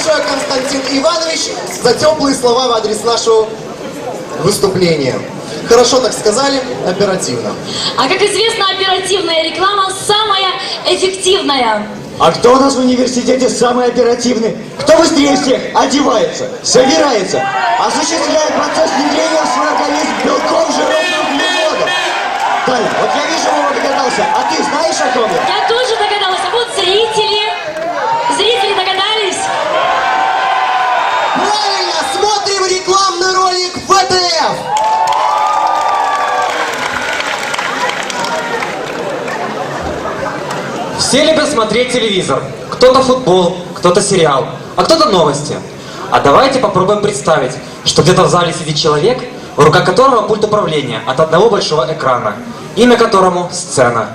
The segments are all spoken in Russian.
большое, Константин Иванович, за теплые слова в адрес нашего выступления. Хорошо так сказали, оперативно. А как известно, оперативная реклама самая эффективная. А кто у нас в университете самый оперативный? Кто быстрее всех одевается, собирается, осуществляет процесс внедрения в 40 весь белком, жиром и углеводом? Тань, вот я вижу, Вова догадался, а ты знаешь, о ком я? Я тоже догадалась, а вот зрители. Зрители догадались? Правильно, смотрим рекламный ролик ВТФ. Все любят смотреть телевизор. Кто-то футбол, кто-то сериал, а кто-то новости. А давайте попробуем представить, что где-то в зале сидит человек, в руках которого пульт управления от одного большого экрана, имя которому сцена.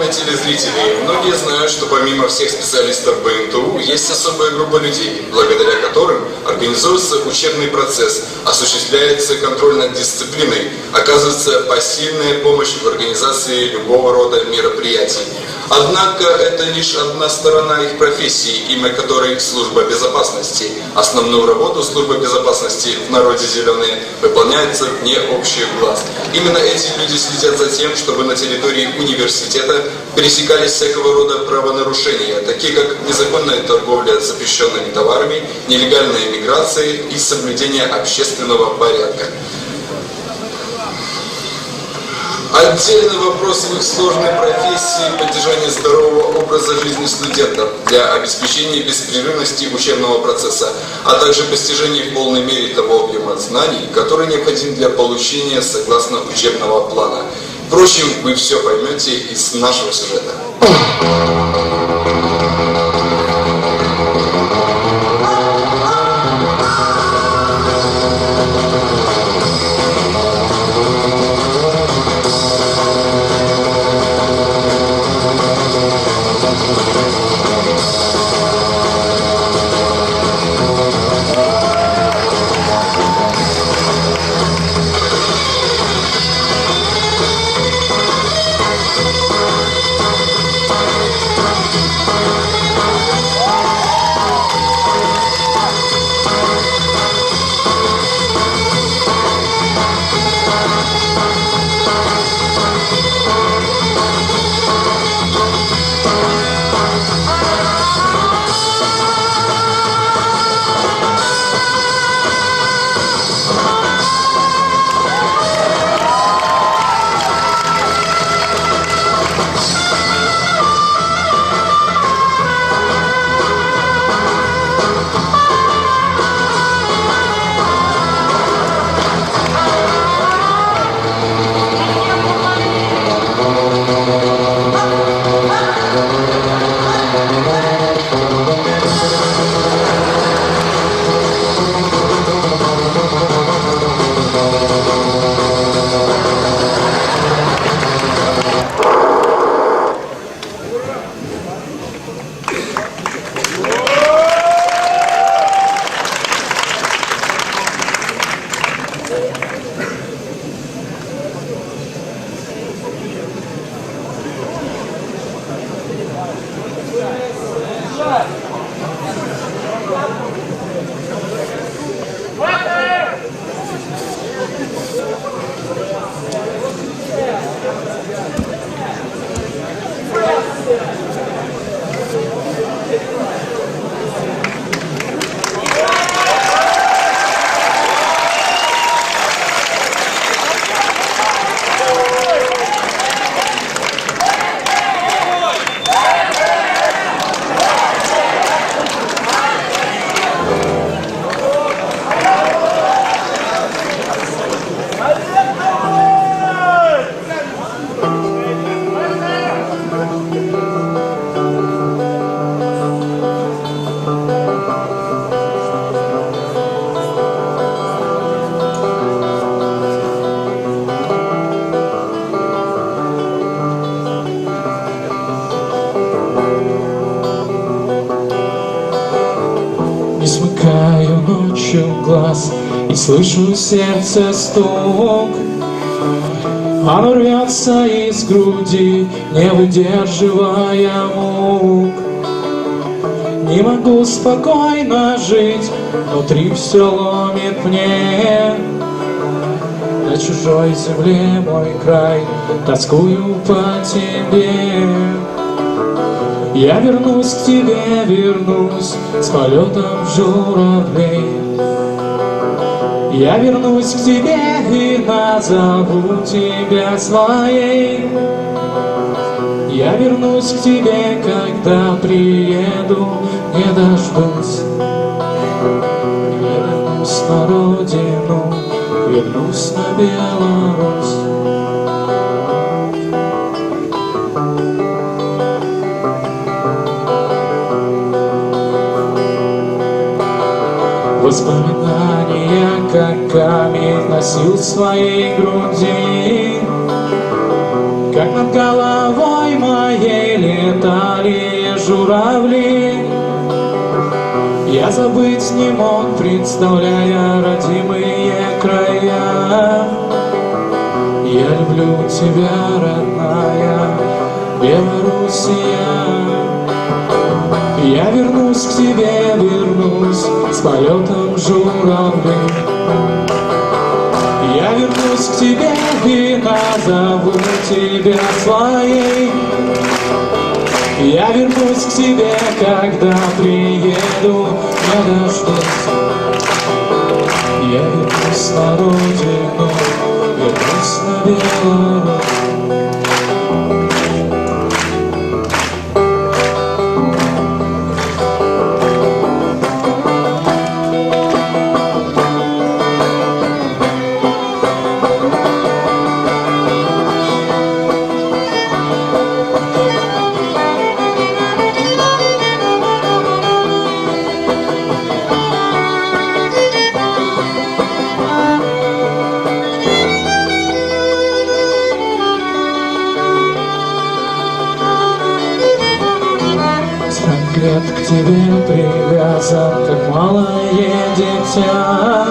Телезрители, многие знают, что помимо всех специалистов БНТУ есть особая группа людей, благодаря которым организуется учебный процесс, осуществляется контроль над дисциплиной, оказывается посильная помощь в организации любого рода мероприятий. Однако это лишь одна сторона их профессии, имя которой служба безопасности. Основную работу службы безопасности, в народе зеленые, выполняется вне общих глаз. Именно эти люди следят за тем, чтобы на территории университета пересекались всякого рода правонарушения, такие как незаконная торговля запрещенными товарами, нелегальная миграция и соблюдение общественного порядка. Отдельный вопрос в их сложной профессии – поддержание здорового образа жизни студентов для обеспечения беспрерывности учебного процесса, а также постижения в полной мере того объема знаний, который необходим для получения согласно учебного плана. Впрочем, вы все поймете из нашего сюжета. Не смыкаю ночью глаз и слышу сердце стук. Оно рвется из груди, не выдерживая мук. Не могу спокойно жить, внутри все ломит мне. На чужой земле мой край, тоскую по тебе. Я вернусь к тебе, вернусь с полетом журавлей. Я вернусь к тебе и назову тебя своей. Я вернусь к тебе, когда приеду, не дождусь. Я вернусь на родину, вернусь на Беларусь. Воспоминания, как камень, носил в своей груди. Как над головой моей летали журавли. Я забыть не мог, представляя родимые края. Я люблю тебя, родная Белоруссия. Я вернусь к тебе, вернусь с полетом журавлей. Я вернусь к тебе и назову тебя своей. Я вернусь к тебе, когда приеду, не дождусь. Я вернусь на родину, вернусь на Беларусь. Лет к тебе привязан, как малое дитя.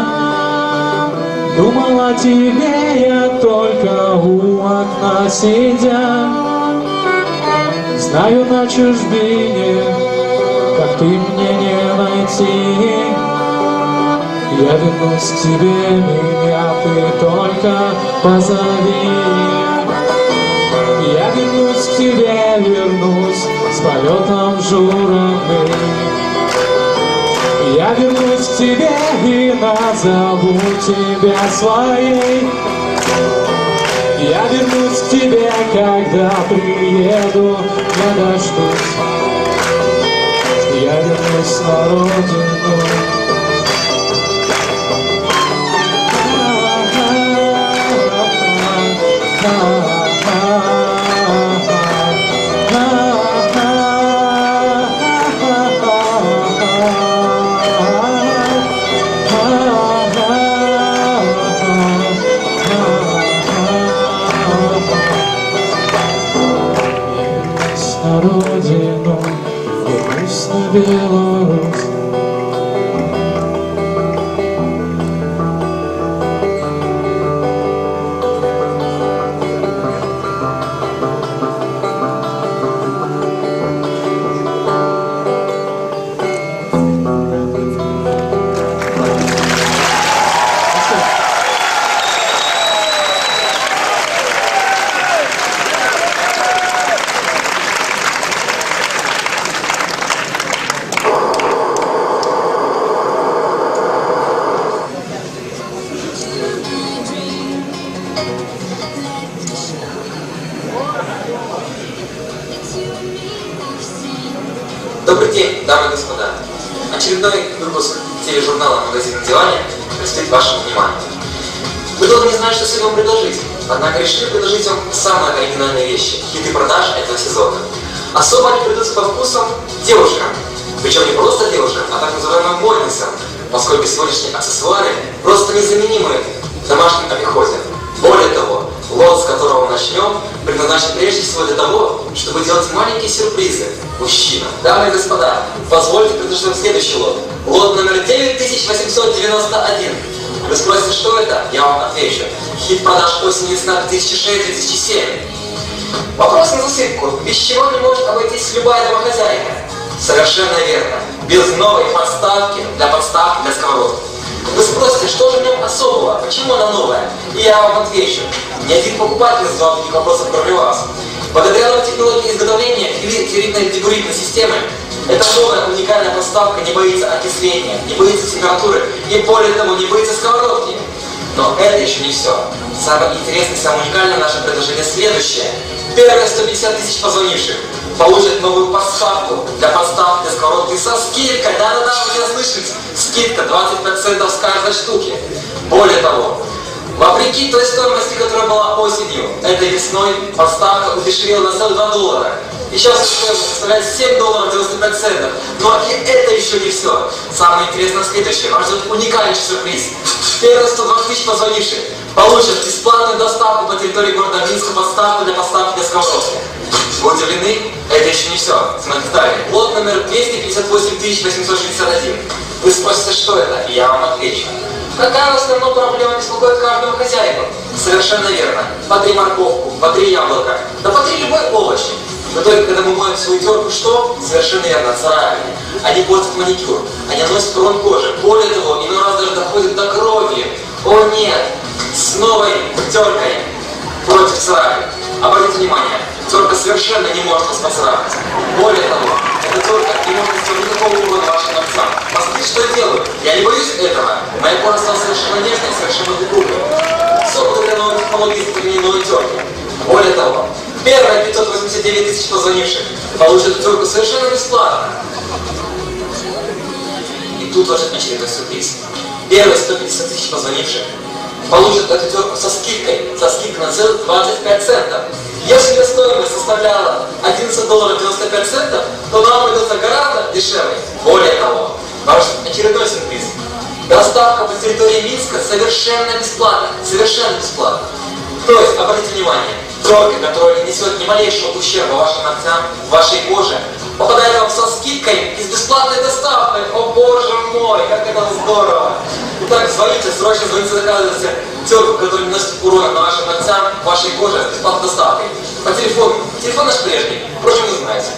Думал о тебе я только у окна сидя. Знаю на чужбине, как ты мне не найти. Я вернусь к тебе, меня ты только позови. Я вернусь к тебе, вернусь с полетом журавлей. Я вернусь к тебе и назову тебя своей. Я вернусь к тебе, когда приеду, не дождусь. Я вернусь на родину. На родину, вернусь на Беларусь. Добрый день, дамы и господа. Очередной выпуск тележурнала «Магазин на диване» предстоит вашему вниманию. Вы долго не знали, что сегодня вам предложить, однако решили предложить вам самые оригинальные вещи, хиты продаж этого сезона. Особо они придутся по вкусам девушкам. Причем не просто девушкам, а так называемым модницам, поскольку сегодняшние аксессуары просто незаменимы в домашнем обиходе. Более того, лот, с которого мы начнем, предназначен прежде всего для того, чтобы делать маленькие сюрпризы мужчинам. Дамы и господа, позвольте предложить вам следующий лот. Лот номер 9891. Вы спросите, что это? Я вам отвечу. Хит продаж осени-весна 2006-2007. Вопрос на засыпку. Без чего не может обойтись любая домохозяйка? Совершенно верно. Без новой подставки для сковородки. Вы спросите, что же в нем особого? Почему она новая? И я вам отвечу. Ни один покупатель задал таких вопросов, кроме вас. Благодаря новой технологии изготовления ферритно-дегуритной системы, эта новая уникальная подставка не боится окисления, не боится температуры и, более того, не боится сковородки. Но это еще не все. Самое интересное, самое уникальное наше предложение следующее. Первые 150 тысяч позвонивших получат новую подставку для подставки для сковородки со скидкой. Да-да-да, вы меня слышите? Скидка 20% с каждой штуки. Более того, вопреки той стоимости, которая была осенью, этой весной подставка удешевела на целых $2. И сейчас стоимость составляет $7.95. Но и это еще не все. Самое интересное следующее. Вас ждет уникальнейший сюрприз. Первые 120 тысяч позвонивших получат бесплатную доставку по территории города Минска, подставку для поставки для сковородки. Вы удивлены? Это еще не все. Смотрите далее. Лот номер 258861. Вы спросите, что это? И я вам отвечу. Какая в основном проблема беспокоит каждого хозяина? Совершенно верно. Потри морковку, потри яблоко, да потри любой овощ. Но только когда мы моем свою терку, что? Совершенно верно, царапины. Они портят маникюр, они наносят урон кожи. Более того, иной раз даже доходит до крови. О нет! С новой теркой против царапин. Обратите внимание, терка совершенно не может вас поцарапать. Более того, эта терка не может сделать никакого урона вашим ногтям. Посмотрите, что я делаю. Я не боюсь этого. Моя кожа стала совершенно нежной, совершенно упругой. Все благодаря новой технологии изготовления новой терки. Более того, первые 589 тысяч позвонивших получат эту терку совершенно бесплатно. И тут ваш очередной сюрприз. Первые 150 тысяч позвонивших получат эту терку со скидкой на целых 25%. Если стоимость составляла $11.95, то нам обойдется гораздо дешевле. Более того, ваш очередной сюрприз. Доставка по территории Минска совершенно бесплатна. Совершенно бесплатна. То есть, обратите внимание, терка, которая не несет ни малейшего ущерба вашим ногтям, вашей коже, попадает вам со скидкой и с бесплатной доставкой. О боже мой, как это здорово! Итак, звоните, срочно звоните, заказывайте терку, которая не наносит урона на вашим ногтям, вашей коже с бесплатной доставкой. По телефону. Телефон наш прежний. Впрочем, вы знаете.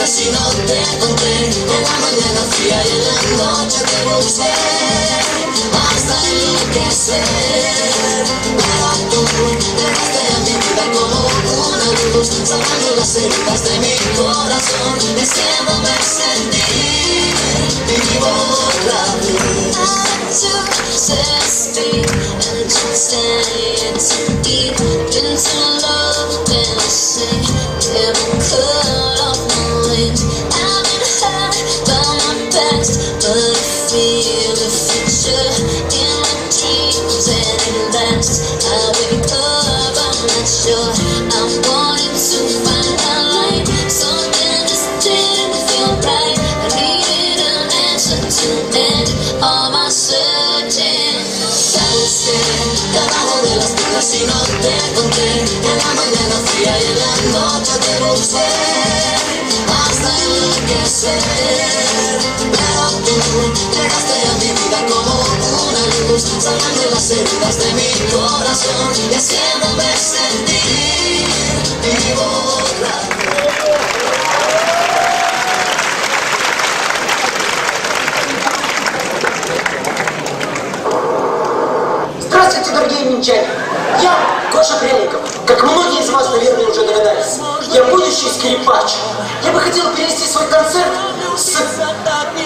Si no te encontré en la mañana fría y en la noche te busqué hasta enloquecer. Pero tú llegaste a mi vida como una luz, sanando las heridas de mi corazón, haciéndome sentir vivo otra vez. I took speed and just too deep into love when I say never cut off. I've been hurt by my past, but I feel the future in my dreams and it lasts. I wake up, I'm not sure. I wanted to find a light, something just didn't feel right. I needed an answer to end all my searching. Te busqué debajo de las piedras y no te encontré. En la mañana fría y en la noche te busqué hasta enloquecer. Pero tú llegaste a mi vida como una luz, sanando las heridas de mi corazón y haciéndome sentir vivo otra vez. инопланетяне. Я Гоша Пряников. Как многие из вас, наверное, уже догадались. Я будущий скрипач. Я бы хотел перенести свой концерт с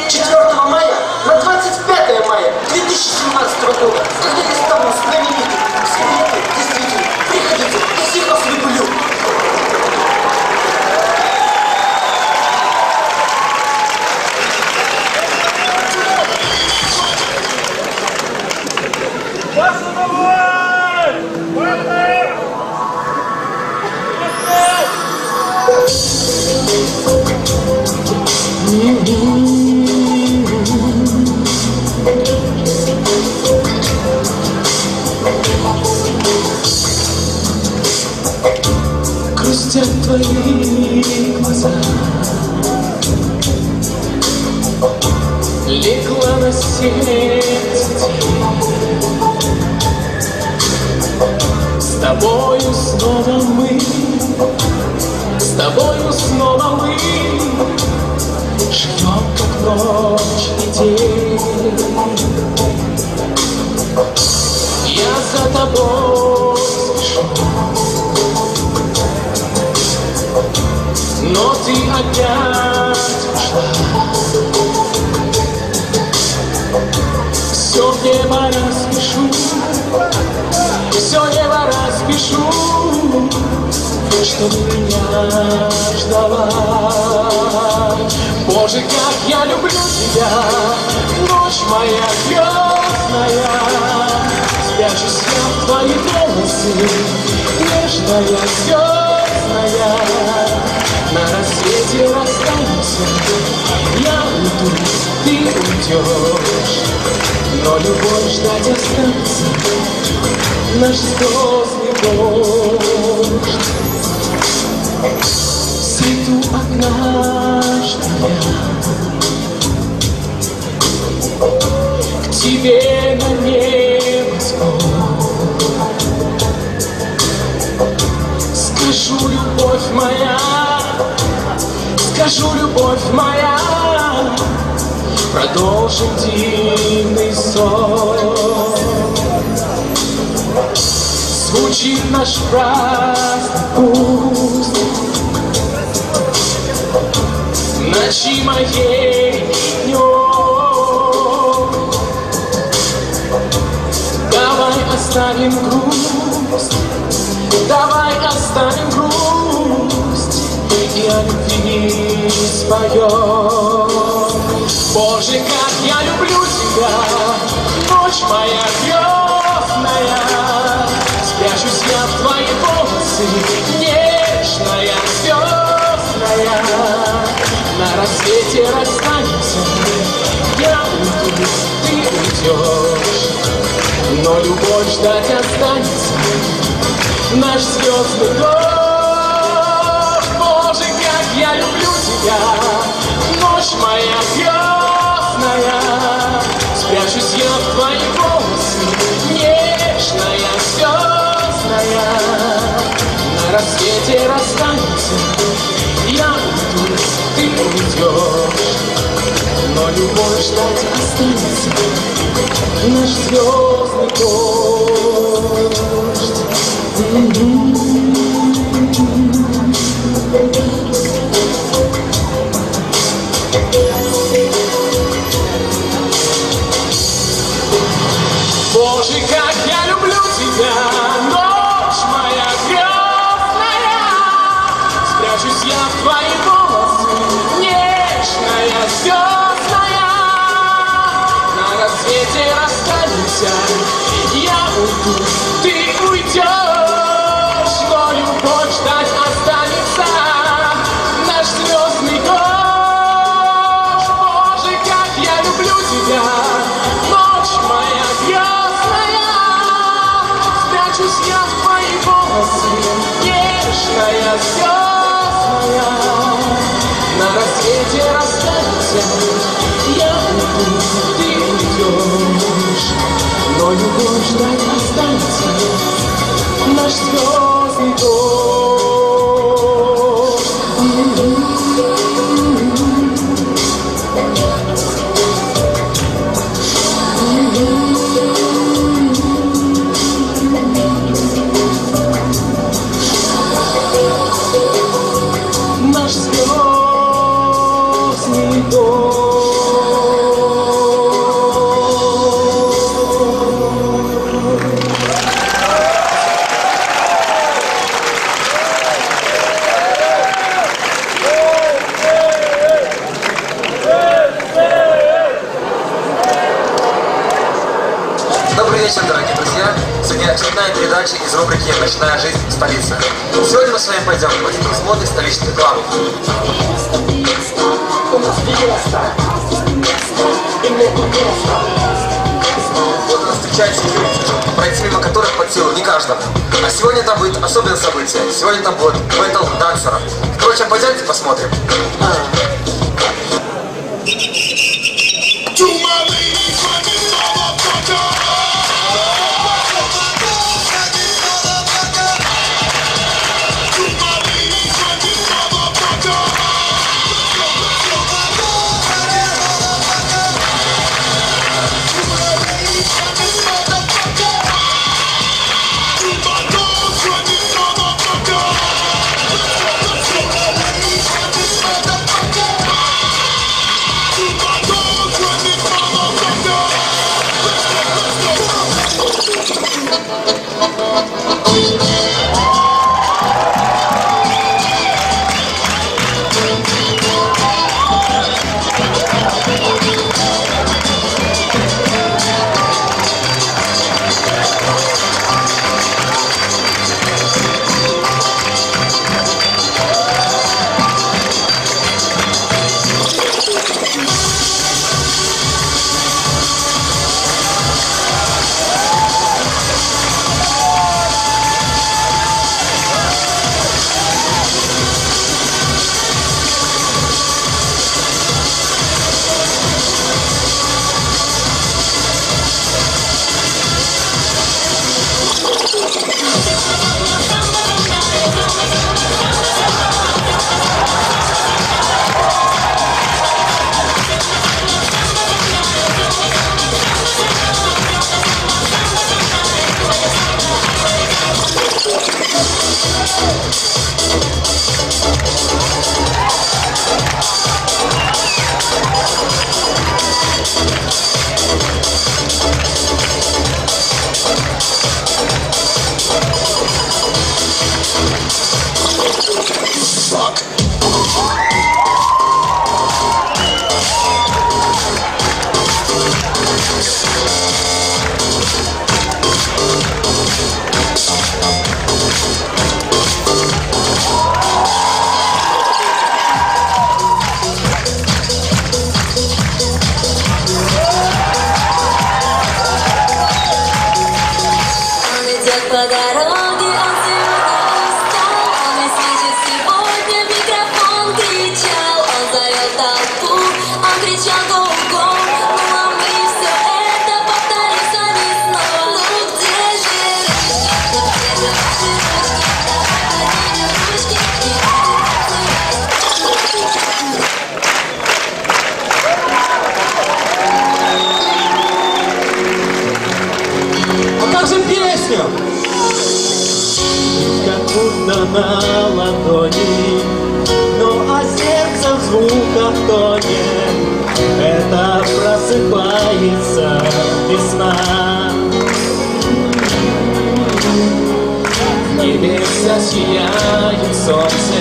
4 мая на 25 мая 2017 года, когда я стану знаменитым. Скрипкой, действительно. Приходите, я всех вас люблю. Грустят твои глаза, легла на сердце тень. С тобою снова мы, с тобою снова мы живем, как ночь и день. Я за тобой спешу, но ты опять ушла. Все в небо распишу, все небо распишу, что ты меня ждала. Боже, как я люблю тебя, ночь моя звездная. Спрячусь я в твои волосы, нежная, звездная. На рассвете расстанемся, я уйду, ты уйдешь, но любовь ждать останется, наш звездный дождь. В свету однажды я к тебе на небосвод скажу, любовь моя, скажу, любовь моя, продолжим дивный сон. Звучит наш праздник пусть в ночи моей днем. Давай оставим грусть, давай оставим грусть и о любви споем. Боже, как я люблю тебя, ночь моя звездная. Спрячусь я в твои волосы, нежная, звездная. На рассвете расстанемся, я уйду, ты уйдешь, но любовь ждать останется, наш звездный дождь. Боже, как я люблю тебя, ночь моя звездная. Спрячусь я в твои волосы, нежная, звездная. На рассвете расстанемся, я уйду, ты уйдешь, но любовь ждать останется, наш звездный дождь. Боже, как я люблю тебя, ночь моя звездная. Спрячусь я в твои волосы, нежная, звездная. На рассвете расстанемся, я уйду, ты уйдешь, но любовь ждать останется, наш звездный дождь. Боже, как я люблю тебя, ночь моя звездная. Спрячусь я в твои волосы, нежная, звездная. На рассвете расстанемся, я уйду, ты уйдешь, но любовь ждать останется, наш звездный дождь. Добрый вечер, дорогие друзья. Сегодня очередная передача из рубрики «Ночная жизнь в столице». Сегодня мы с вами пойдем в один из модных столичных клубов. Вот нас встречает секьюрити, пройти мимо которых под силу не каждому. А сегодня там будет особенное событие. Сегодня там будет бэтл дансеров. Впрочем, пойдемте посмотрим. По дороге он сегодня устал, он весь вечер сегодня в микрофон кричал. Он зовет толпу, он кричал go-go, ну а мы все это повторим с вами снова. Ну где же ручки, ну где же ваши ручки, давай поднимем ручки и А как же песню? Как будто на ладони, ну а сердце в звуках тонет. Это просыпается весна. В небеса сияет солнце,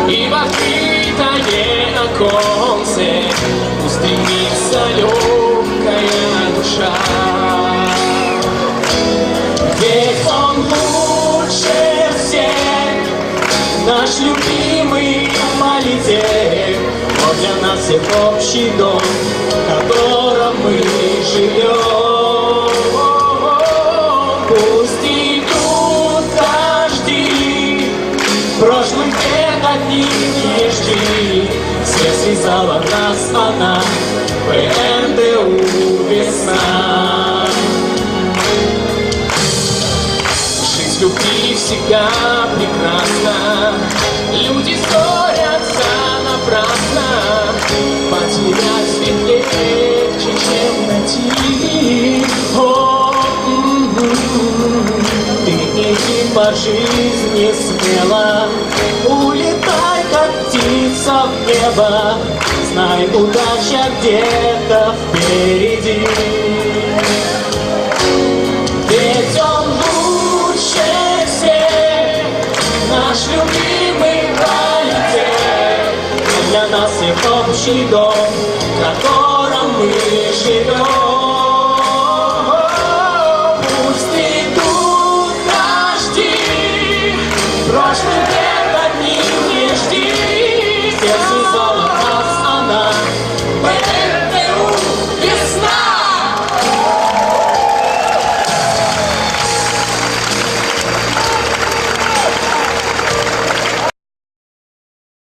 и в открытое оконце устремится легкая душа. Ведь он лучше всех, наш любимый политех. Он для нас всех общий дом, в котором мы живем. Пусть идут дожди, прошлым лет от них не жди. Все связала нас она, ПНДУ весна. Любви всегда прекрасна, люди ссорятся напрасно. Потерять ведь легче, чем найти. Ты иди по жизни смело, улетай, как птица в небо. Знай, удача где-то впереди. Ведь он лучше всех, наш любимый политех. Для нас всех общий дом, в котором мы живем.